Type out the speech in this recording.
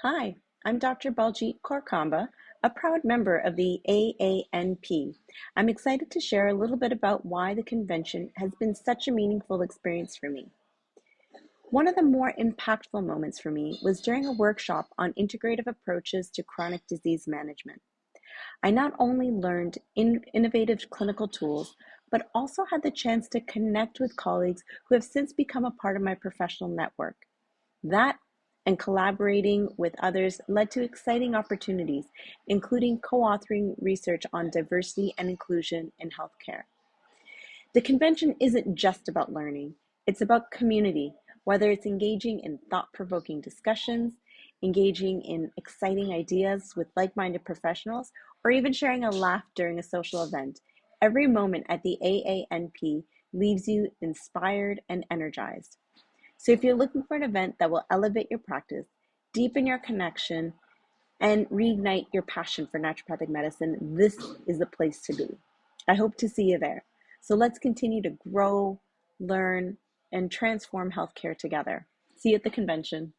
Hi, I'm Dr. Baljit Kaur Khamba, a proud member of the AANP. I'm excited to share a little bit about why the convention has been such a meaningful experience for me. One of the more impactful moments for me was during a workshop on integrative approaches to chronic disease management. I not only learned innovative clinical tools, but also had the chance to connect with colleagues who have since become a part of my professional network. That and collaborating with others led to exciting opportunities, including co-authoring research on diversity and inclusion in healthcare. The convention isn't just about learning, it's about community, whether it's engaging in thought-provoking discussions, engaging in exciting ideas with like-minded professionals, or even sharing a laugh during a social event. Every moment at the AANP leaves you inspired and energized. So if you're looking for an event that will elevate your practice, deepen your connection, and reignite your passion for naturopathic medicine, this is the place to be. I hope to see you there. So let's continue to grow, learn, and transform healthcare together. See you at the convention.